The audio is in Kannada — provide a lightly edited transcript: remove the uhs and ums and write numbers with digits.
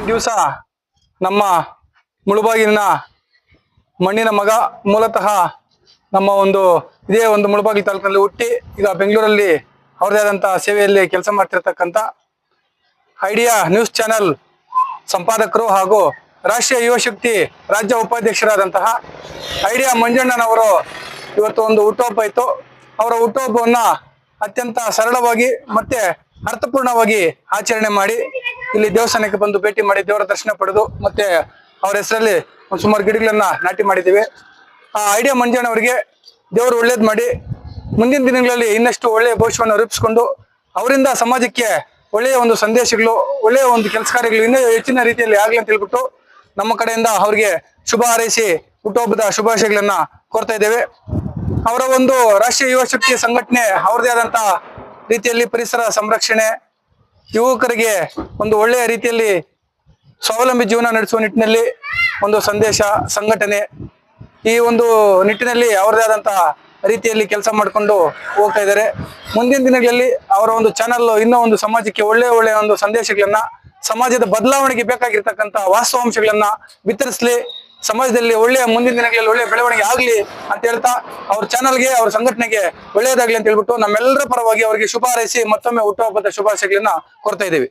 ದಿವಸ ನಮ್ಮ ಮುಳುಬಾಗಿಲಿನ ಮಣ್ಣಿನ ಮಗ ಮೂಲತಃ ನಮ್ಮ ಇದೇ ಮುಳುಬಾಗಿಲು ತಾಲೂಕಿನಲ್ಲಿ ಹುಟ್ಟಿ ಈಗ ಬೆಂಗಳೂರಲ್ಲಿ ಅವರದೇ ಆದಂತಹ ಸೇವೆಯಲ್ಲಿ ಕೆಲಸ ಮಾಡ್ತಿರ್ತಕ್ಕಂಥ ಐಡಿಯಾ ನ್ಯೂಸ್ ಚಾನೆಲ್ ಸಂಪಾದಕರು ಹಾಗೂ ರಾಷ್ಟ್ರೀಯ ಯುವ ಶಕ್ತಿ ರಾಜ್ಯ ಉಪಾಧ್ಯಕ್ಷರಾದಂತಹ ಐಡಿಯಾ ಮಂಜಣ್ಣನವರು ಇವತ್ತು ಹುಟ್ಟುಹಬ್ಬ ಇತ್ತು. ಅವರ ಹುಟ್ಟುಹಬ್ಬವನ್ನ ಅತ್ಯಂತ ಸರಳವಾಗಿ ಮತ್ತೆ ಅರ್ಥಪೂರ್ಣವಾಗಿ ಆಚರಣೆ ಮಾಡಿ ಇಲ್ಲಿ ದೇವಸ್ಥಾನಕ್ಕೆ ಬಂದು ಭೇಟಿ ಮಾಡಿ ದೇವರ ದರ್ಶನ ಪಡೆದು ಮತ್ತೆ ಅವರ ಹೆಸರಲ್ಲಿ ಸುಮಾರು ಗಿಡಗಳನ್ನ ನಾಟಿ ಮಾಡಿದ್ದೀವಿ. ಆ ಐಡಿಯಾ ಮಂಜಣ್ಣವರಿಗೆ ದೇವರು ಒಳ್ಳೇದ್ ಮಾಡಿ ಮುಂದಿನ ದಿನಗಳಲ್ಲಿ ಇನ್ನಷ್ಟು ಒಳ್ಳೆಯ ಭವಿಷ್ಯವನ್ನು ರೂಪಿಸಿಕೊಂಡು ಅವರಿಂದ ಸಮಾಜಕ್ಕೆ ಒಳ್ಳೆಯ ಸಂದೇಶಗಳು, ಒಳ್ಳೆಯ ಕೆಲಸ ಕಾರ್ಯಗಳು ಇನ್ನೂ ಹೆಚ್ಚಿನ ರೀತಿಯಲ್ಲಿ ಆಗ್ಲಿ ಅಂತ ಹೇಳ್ಬಿಟ್ಟು ನಮ್ಮ ಕಡೆಯಿಂದ ಅವರಿಗೆ ಶುಭ ಹಾರೈಸಿ ಹುಟ್ಟುಹಬ್ಬದ ಶುಭಾಶಯಗಳನ್ನ ಕೋರ್ತಾ ಇದ್ದೇವೆ. ಅವರ ರಾಷ್ಟ್ರೀಯ ಯುವ ಶಕ್ತಿ ಸಂಘಟನೆ ಅವರದೇ ಆದಂತಹ ರೀತಿಯಲ್ಲಿ ಪರಿಸರ ಸಂರಕ್ಷಣೆ, ಯುವಕರಿಗೆ ಒಳ್ಳೆಯ ರೀತಿಯಲ್ಲಿ ಸ್ವಾವಲಂಬಿ ಜೀವನ ನಡೆಸುವ ನಿಟ್ಟಿನಲ್ಲಿ ಸಂದೇಶ ಸಂಘಟನೆ, ಈ ನಿಟ್ಟಿನಲ್ಲಿ ಅವರದೇ ಆದಂತಹ ರೀತಿಯಲ್ಲಿ ಕೆಲಸ ಮಾಡಿಕೊಂಡು ಹೋಗ್ತಾ ಇದ್ದಾರೆ. ಮುಂದಿನ ದಿನಗಳಲ್ಲಿ ಅವರ ಚಾನಲ್ ಇನ್ನೂ ಸಮಾಜಕ್ಕೆ ಒಳ್ಳೆಯ ಸಂದೇಶಗಳನ್ನ, ಸಮಾಜದ ಬದಲಾವಣೆಗೆ ಬೇಕಾಗಿರ್ತಕ್ಕಂಥ ವಾಸ್ತವಾಂಶಗಳನ್ನ ಬಿತ್ತರಿಸಲಿ, ಸಮಾಜದಲ್ಲಿ ಮುಂದಿನ ದಿನಗಳಲ್ಲಿ ಒಳ್ಳೆಯ ಬೆಳವಣಿಗೆ ಆಗ್ಲಿ ಅಂತ ಹೇಳ್ತಾ ಅವ್ರ ಚಾನಲ್ಗೆ ಅವ್ರ ಸಂಘಟನೆಗೆ ಒಳ್ಳೆಯದಾಗ್ಲಿ ಅಂತ ಹೇಳ್ಬಿಟ್ಟು ನಮ್ಮೆಲ್ಲರ ಪರವಾಗಿ ಅವರಿಗೆ ಶುಭ ಹಾರೈಸಿ ಮತ್ತೊಮ್ಮೆ ಹುಟ್ಟುಹಬ್ಬದ ಶುಭಾಶಯಗಳನ್ನ ಕೋರ್ತಾ ಇದ್ದೀವಿ.